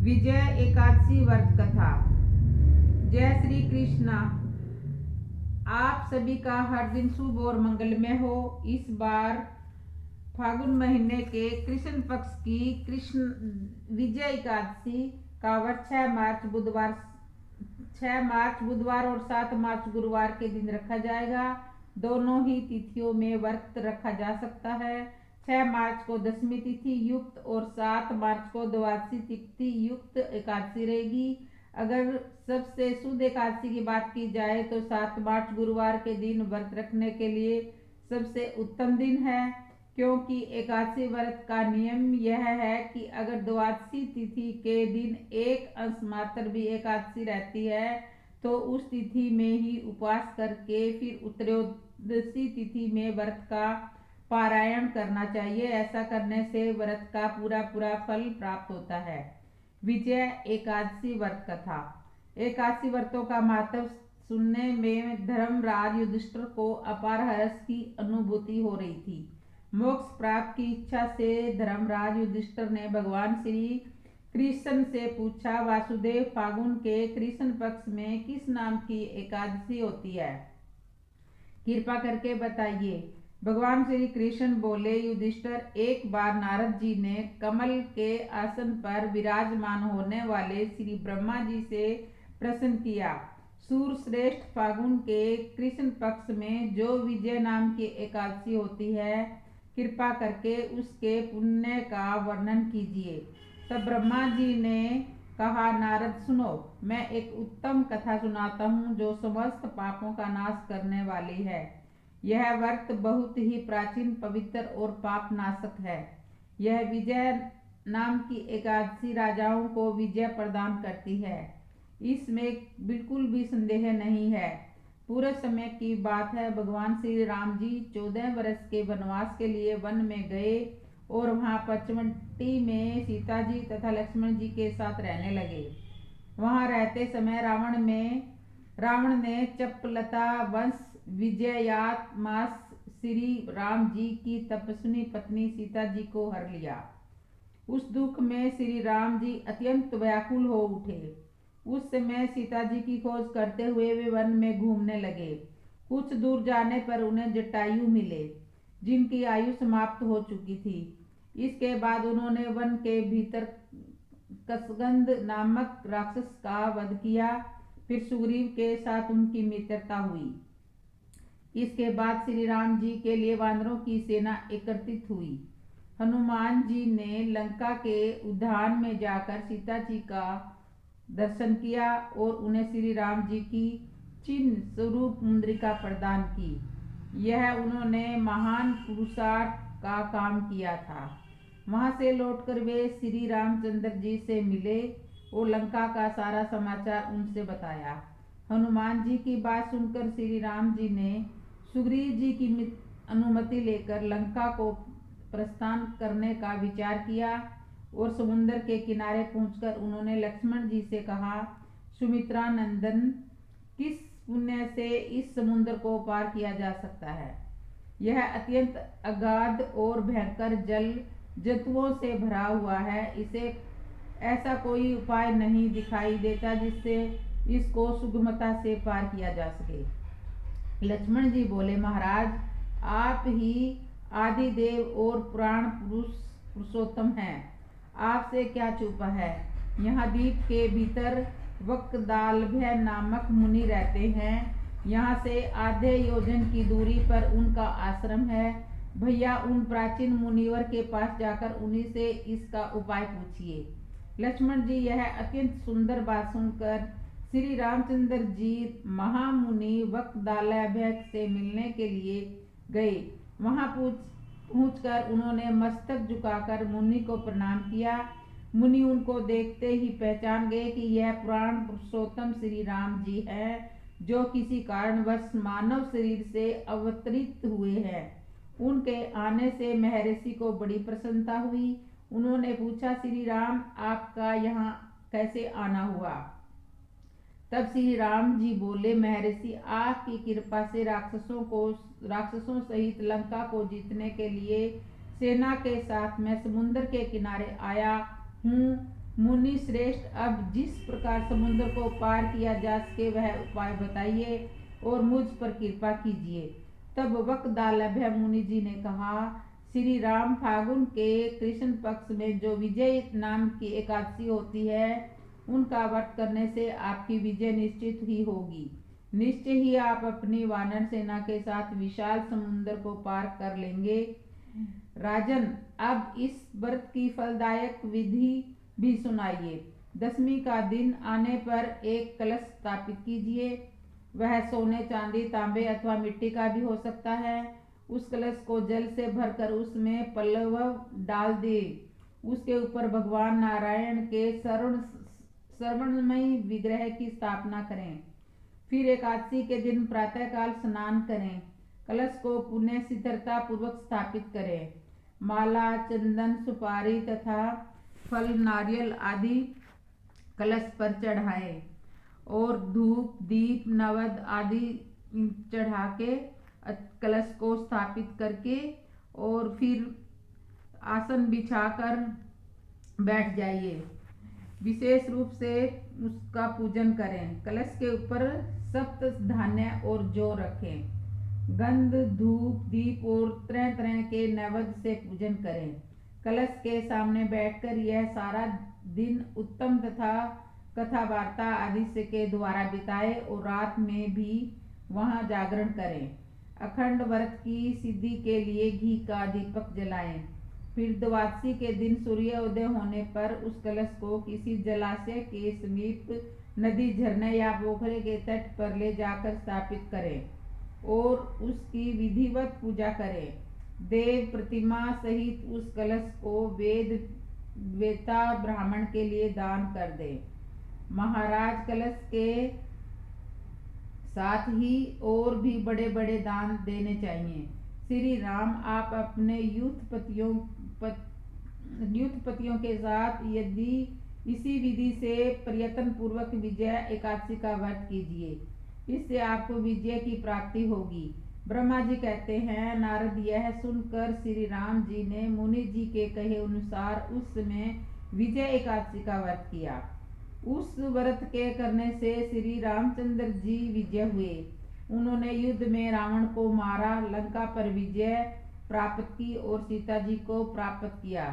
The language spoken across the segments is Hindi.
विजय एकादशी व्रत कथा। जय श्री कृष्णा। आप सभी का हर दिन शुभ और मंगलमय हो। इस बार फागुन महीने के कृष्ण पक्ष की कृष्ण विजय एकादशी का व्रत 6 मार्च बुधवार और 7 मार्च गुरुवार के दिन रखा जाएगा। दोनों ही तिथियों में व्रत रखा जा सकता है। 6 मार्च को दशमी तिथि युक्त और 7 मार्च को द्वादशी तिथि युक्त एकादशी रहेगी। अगर सबसे शुद्ध एकादशी की बात की जाए तो 7 मार्च गुरुवार के दिन व्रत रखने के लिए सबसे उत्तम दिन है, क्योंकि एकादशी व्रत का नियम यह है कि अगर द्वादशी तिथि के दिन एक अंश मात्र भी एकादशी रहती है तो उस तिथि में ही उपवास करके फिर त्रयोदशी तिथि में व्रत का पारायण करना चाहिए। ऐसा करने से व्रत का पूरा फल प्राप्त होता है। विजय एकादशी व्रत कथा। एकादशी व्रतों का महत्व सुनने में धर्मराज युधिष्ठिर को अपार हर्ष की अनुभूति हो रही थी। मोक्ष प्राप्त की इच्छा से धर्मराज युधिष्ठिर ने भगवान श्री कृष्ण से पूछा, वासुदेव, फागुन के कृष्ण पक्ष में किस नाम की एकादशी होती है? कृपा करके बताइए। भगवान श्री कृष्ण बोले, युधिष्ठिर, एक बार नारद जी ने कमल के आसन पर विराजमान होने वाले श्री ब्रह्मा जी से प्रश्न किया, सूर श्रेष्ठ, फागुन के कृष्ण पक्ष में जो विजय नाम की एकादशी होती है, कृपा करके उसके पुण्य का वर्णन कीजिए। तब ब्रह्मा जी ने कहा, नारद सुनो, मैं एक उत्तम कथा सुनाता हूँ जो समस्त पापों का नाश करने वाली है। यह व्रत बहुत ही प्राचीन, पवित्र और पाप नाशक है। यह विजय नाम की एकादशी राजाओं को विजय प्रदान करती है, इसमें बिल्कुल भी संदेह नहीं है। पूरे समय की बात है, भगवान श्री राम जी 14 वर्ष के वनवास के लिए वन में गए और वहां पचमढ़ी में सीता जी तथा लक्ष्मण जी के साथ रहने लगे। वहां रहते समय रावण ने चपलता वंश विजयात्मा श्री राम जी की तपस्विनी पत्नी सीता जी को हर लिया। उस दुख में श्री राम जी अत्यंत व्याकुल हो उठे। उस समय सीता जी की खोज करते हुए वे वन में घूमने लगे। कुछ दूर जाने पर उन्हें जटायु मिले, जिनकी आयु समाप्त हो चुकी थी। इसके बाद उन्होंने वन के भीतर कसगंध नामक राक्षस का वध किया। फिर सुग्रीव के साथ उनकी मित्रता हुई। इसके बाद श्री राम जी के लिए वानरों की सेना एकत्रित हुई। हनुमान जी ने लंका के उद्यान में जाकर सीता जी का दर्शन किया और उन्हें श्री राम जी की चिन्ह स्वरूप मुद्रिका प्रदान की। यह उन्होंने महान पुरुषार्थ का काम किया था। वहां से लौटकर वे श्री रामचंद्र जी से मिले और लंका का सारा समाचार उनसे बताया। हनुमान जी की बात सुनकर श्री राम जी ने सुग्रीव जी की अनुमति लेकर लंका को प्रस्थान करने का विचार किया और समुद्र के किनारे पहुंचकर उन्होंने लक्ष्मण जी से कहा, सुमित्रा नंदन, किस पुण्य से इस समुद्र को पार किया जा सकता है? यह अत्यंत अगाध और भयंकर जल जंतुओं से भरा हुआ है। इसे ऐसा कोई उपाय नहीं दिखाई देता जिससे इसको सुगमता से पार किया जा सके। लक्ष्मण जी बोले, महाराज, आप ही आदिदेव और पुराण पुरुषोत्तम हैं। आपसे क्या छुपा है? यहाँ द्वीप के भीतर वक्दालभ्य नामक मुनि रहते हैं। यहाँ से आधे योजन की दूरी पर उनका आश्रम है। भैया उन प्राचीन मुनिवर के पास जाकर उन्हीं से इसका उपाय पूछिए। लक्ष्मण जी यह अत्यंत सुंदर बात सुनकर श्री रामचंद्र जी महामुनि वक्दालभ्य से मिलने के लिए गए। वहां पहुंचकर उन्होंने मस्तक झुकाकर मुनि को प्रणाम किया। मुनि उनको देखते ही पहचान गए कि यह पुराण पुरुषोत्तम श्री राम जी हैं, जो किसी कारणवश मानव शरीर से अवतरित हुए हैं। उनके आने से महर्षि को बड़ी प्रसन्नता हुई। उन्होंने पूछा, श्री राम, आपका यहाँ कैसे आना हुआ? तब श्री राम जी बोले, महर्षि, आपकी कृपा से राक्षसों सहित लंका को जीतने के लिए सेना के साथ मैं समुद्र के किनारे आया हूँ। मुनि श्रेष्ठ, अब जिस प्रकार समुद्र को पार किया जा सके वह उपाय बताइए और मुझ पर कृपा कीजिए। तब वक्दालभ्य मुनि जी ने कहा, श्री राम, फागुन के कृष्ण पक्ष में जो विजय नाम की एकादशी होती है उनका व्रत करने से आपकी विजय निश्चित ही होगी। निश्चय ही आप अपनी वानर सेना के साथ विशाल समुद्र को पार कर लेंगे। राजन, अब इस व्रत की फलदायक विधि भी सुनाइए। दशमी का दिन आने पर एक कलश स्थापित कीजिए। वह सोने, चांदी, तांबे अथवा मिट्टी का भी हो सकता है। उस कलश को जल से भरकर उसमें पल्लव डाल दे। उसके ऊपर भगवान नारायण के सर्वणमयी विग्रह की स्थापना करें। फिर एकादशी के दिन प्रातःकाल स्नान करें। कलश को पुण्य शीतलता पूर्वक स्थापित करें। माला, चंदन, सुपारी तथा फल, नारियल आदि कलश पर चढ़ाएं और धूप, दीप, नवद आदि चढ़ा के कलश को स्थापित करके और फिर आसन बिछाकर बैठ जाइए। विशेष रूप से उसका पूजन करें। कलश के ऊपर सप्त धान्य और जौ रखें। गंध, धूप, दीप और तरह तरह के नैवेद्य से पूजन करें। कलश के सामने बैठकर यह सारा दिन उत्तम तथा कथा वार्ता आदि से के द्वारा बिताए और रात में भी वहां जागरण करें। अखंड व्रत की सिद्धि के लिए घी का दीपक जलाएं। फिर द्वादशी के दिन सूर्योदय होने पर उस कलश को किसी जलाशय के समीप, नदी, झरने या पोखरे के तट पर ले जाकर स्थापित करें और उसकी विधिवत पूजा करें। देव प्रतिमा सहित उस कलश को वेता ब्राह्मण के लिए दान कर दे। महाराज, कलश के साथ ही और भी बड़े बड़े दान देने चाहिए। श्री राम, आप अपने यूथपतियों के साथ यदि इसी विधि से प्रयत्न पूर्वक विजय एकादशी का व्रत कीजिए, इससे आपको विजय की प्राप्ति होगी। ब्रह्मा जी कहते हैं, नारद, यह सुनकर श्री राम जी ने मुनि जी के कहे अनुसार उस समय विजय एकादशी का व्रत किया। उस व्रत के करने से श्री रामचंद्र जी विजय हुए। उन्होंने युद्ध में रावण को मारा, लंका पर विजय प्राप्त की और सीता जी को प्राप्त किया।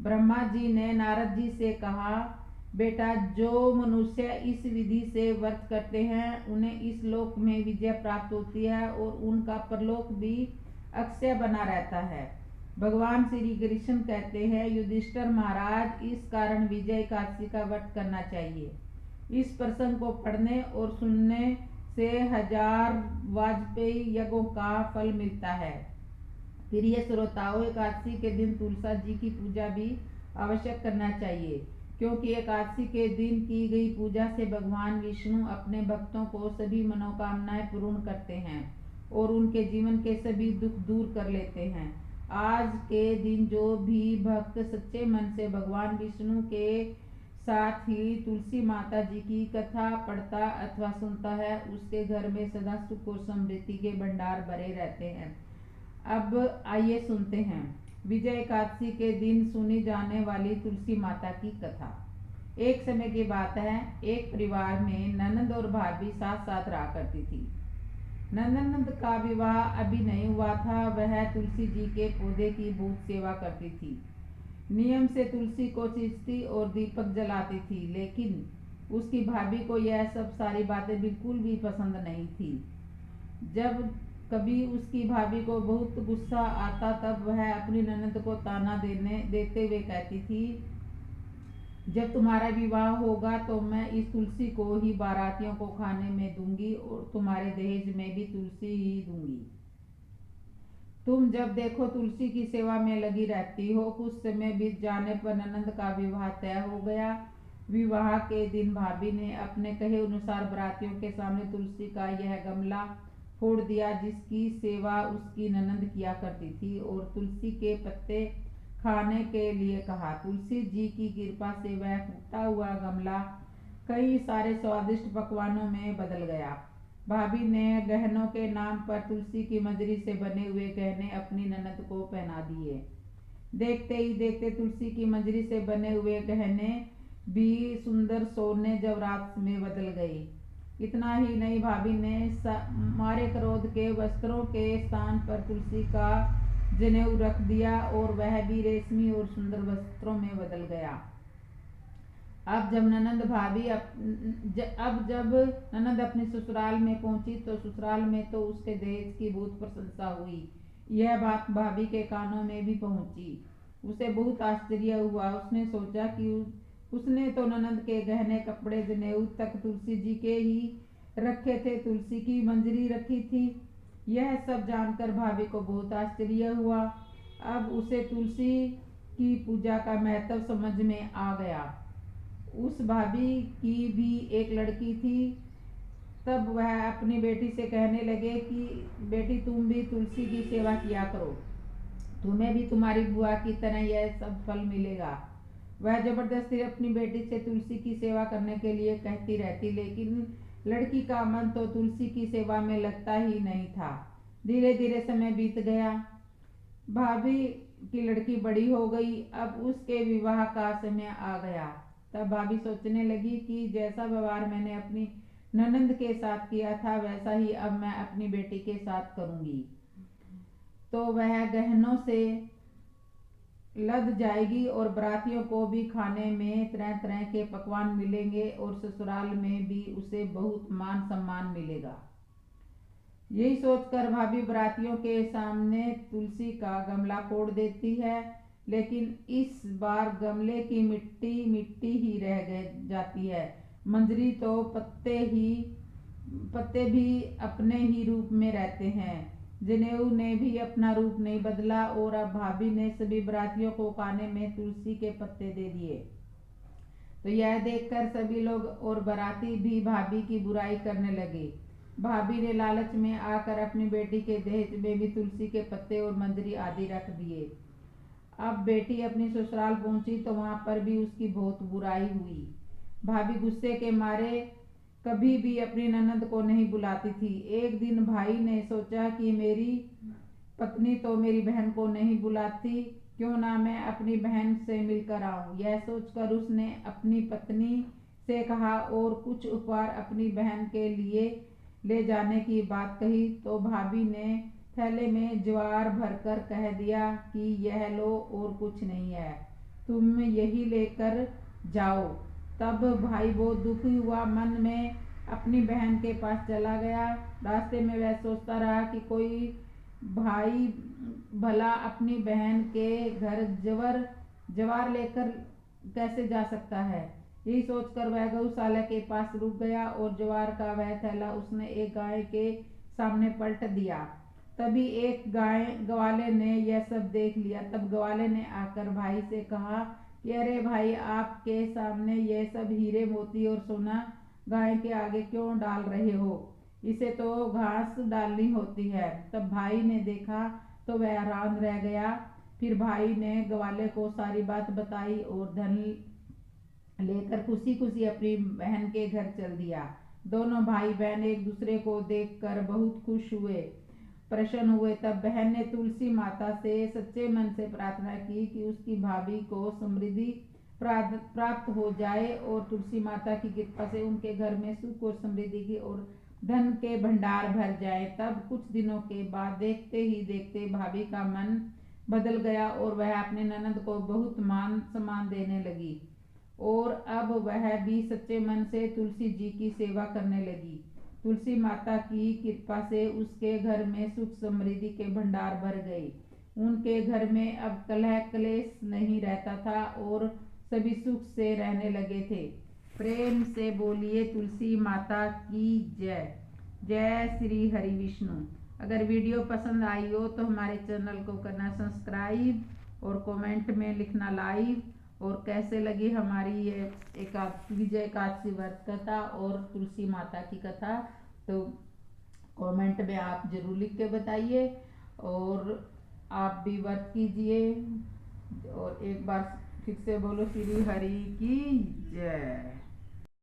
ब्रह्मा जी ने नारद जी से कहा, बेटा, जो मनुष्य इस विधि से व्रत करते हैं उन्हें इस लोक में विजय प्राप्त होती है और उनका परलोक भी अक्षय बना रहता है। भगवान श्री कृष्ण कहते हैं, युधिष्ठिर महाराज, इस कारण विजय एकादशी का व्रत करना चाहिए। इस प्रसंग को पढ़ने और सुनने से 1000 वाजपेयी यज्ञों का फल मिलता है। प्रिय श्रोताओं, एकादशी के दिन तुलसा जी की पूजा भी आवश्यक करना चाहिए, क्योंकि एकादशी के दिन की गई पूजा से भगवान विष्णु अपने भक्तों को सभी मनोकामनाएं पूर्ण करते हैं और उनके जीवन के सभी दुख दूर कर लेते हैं। आज के दिन जो भी भक्त सच्चे मन से भगवान विष्णु के साथ ही तुलसी माता जी की कथा पढ़ता अथवा सुनता है, उसके घर में सदा सुख और समृद्धि के भंडार भरे रहते हैं। अब आइए सुनते हैं विजय एकादशी के दिन सुनी जाने वाली तुलसी माता की कथा। एक समय की बात है, एक परिवार में ननद और भाभी साथ साथ रहा करती थी। ननद का विवाह अभी नहीं हुआ था। वह तुलसी जी के पौधे की बहुत सेवा करती थी। नियम से तुलसी को सींचती और दीपक जलाती थी, लेकिन उसकी भाभी को यह सब सारी बातें बिल्कुल भी पसंद नहीं थी। जब कभी उसकी भाभी को बहुत गुस्सा आता तब वह अपनी ननद को ताना देते हुए कहती थी, जब तुम्हारा विवाह होगा तो मैं इस तुलसी को ही बारातियों को खाने में दूंगी और तुम्हारे दहेज में भी तुलसी ही दूंगी। तुम जब देखो तुलसी की सेवा में लगी रहती हो। कुछ समय बीत जाने पर ननद का विवाह तय हो गया। विवाह के दिन भाभी ने अपने कहे अनुसार बारातियों के सामने तुलसी का यह गमला फोड़ दिया जिसकी सेवा उसकी ननद किया करती थी और तुलसी के पत्ते खाने के लिए कहा। तुलसी जी की कृपा से वह फूटा हुआ गमला कई सारे स्वादिष्ट पकवानों में बदल गया। भाभी ने गहनों के नाम पर तुलसी की मजरी से बने हुए गहने अपनी ननद को पहना दिए। देखते ही देखते तुलसी की मजरी से बने हुए गहने भी सुंदर सोने जवरात में बदल गई। इतना ही नहीं, भाभी ने मारे क्रोध के वस्त्रों के स्थान पर तुलसी का जनेऊ रख दिया और वह भी रेशमी और सुंदर वस्त्रों में बदल गया। अब जब ननद अपने ससुराल में पहुंची तो ससुराल में तो उसके दहेज की बहुत प्रशंसा हुई। यह बात भाभी के कानों में भी पहुंची। उसे बहुत आश्चर्य हुआ। उसने सोचा कि उसने तो ननद के गहने कपड़े जनेऊ तक तुलसी जी के ही रखे थे, तुलसी की मंजरी रखी थी। यह सब जानकर भाभी को बहुत आश्चर्य हुआ। अब उसे तुलसी की पूजा का महत्व समझ में आ गया। उस भाभी की भी एक लड़की थी। तब वह अपनी बेटी से कहने लगे कि बेटी, तुम भी तुलसी की सेवा किया करो, तुम्हें भी तुम्हारी बुआ की तरह यह सब फल मिलेगा। वह जबरदस्ती अपनी बेटी से तुलसी की सेवा करने के लिए कहती रहती, लेकिन लड़की का मन तो तुलसी की सेवा में लगता ही नहीं था। धीरे धीरे समय बीत गया। भाभी की लड़की बड़ी हो गई। अब उसके विवाह का समय आ गया। तब भाभी सोचने लगी कि जैसा व्यवहार मैंने अपनी ननंद के साथ किया था वैसा ही अब मैं अपनी बेटी के साथ करूंगी, तो वह गहनों से लद जाएगी और बरातियों को भी खाने में तरह तरह के पकवान मिलेंगे और ससुराल में भी उसे बहुत मान सम्मान मिलेगा। यही सोचकर भाभी बरातियों के सामने तुलसी का गमला फोड़ देती है, लेकिन इस बार गमले की मिट्टी ही रह जाती है। मंजरी तो पत्ते भी अपने ही रूप में रहते हैं। जनेऊ ने भी अपना रूप नहीं बदला और अब भाभी ने सभी बरातियों को खाने में तुलसी के पत्ते दे दिए। तो यह देखकर सभी लोग और बाराती भी भाभी की बुराई करने लगे। भाभी ने लालच में आकर अपनी बेटी के दहेज में भी तुलसी के पत्ते और मंजरी आदि रख दिए। अब बेटी अपनी ससुराल पहुंची तो वहां पर भी उसकी बहुत बुराई हुई। भाभी गुस्से के मारे कभी भी अपनी ननद को नहीं बुलाती थी। एक दिन भाई ने सोचा कि मेरी पत्नी तो मेरी बहन को नहीं बुलाती, क्यों ना मैं अपनी बहन से मिलकर आऊं। यह सोचकर उसने अपनी पत्नी से कहा और कुछ उपहार अपनी बहन के लिए ले जाने की बात कही। तो भाभी ने थैले में ज्वार भरकर कह दिया कि यह लो और कुछ नहीं है, तुम यही लेकर जाओ। तब भाई बहुत दुखी हुआ, मन में अपनी बहन के पास चला गया। रास्ते में वह सोचता रहा कि कोई भाई भला अपनी बहन के घर ज्वार लेकर कैसे जा सकता है। यही सोचकर वह गौशाला के पास रुक गया और ज्वार का वह थैला उसने एक गाय के सामने पलट दिया। तभी एक ग्वाले ने यह सब देख लिया। तब ग्वाले ने आकर भाई से कहा कि अरे भाई, आपके सामने यह सब हीरे मोती और सोना गाय के आगे क्यों डाल रहे हो, इसे तो घास डालनी होती है। तब भाई ने देखा तो वह हैरान रह गया। फिर भाई ने ग्वाले को सारी बात बताई और धन लेकर खुशी खुशी अपनी बहन के घर चल दिया। दोनों भाई बहन एक दूसरे को देखकर बहुत खुश हुए, प्रसन्न हुए। तब बहन ने तुलसी माता से सच्चे मन से प्रार्थना की कि उसकी भाभी को समृद्धि प्राप्त हो जाए और तुलसी माता की कृपा से उनके घर में सुख और समृद्धि की और धन के भंडार भर जाए। तब कुछ दिनों के बाद देखते ही देखते भाभी का मन बदल गया और वह अपने ननद को बहुत मान सम्मान देने लगी और अब वह भी सच्चे मन से तुलसी जी की सेवा करने लगी। तुलसी माता की कृपा से उसके घर में सुख समृद्धि के भंडार भर गए। उनके घर में अब कलह क्लेश नहीं रहता था और सभी सुख से रहने लगे थे। प्रेम से बोलिए तुलसी माता की जय। जय श्री हरि विष्णु। अगर वीडियो पसंद आई हो तो हमारे चैनल को करना सब्सक्राइब और कमेंट में लिखना लाइव, और कैसे लगी हमारी ये विजय एकादशी व्रत कथा और तुलसी माता की कथा, तो कमेंट में आप जरूर लिख के बताइए और आप भी व्रत कीजिए। और एक बार फिर से बोलो श्री हरि की जय।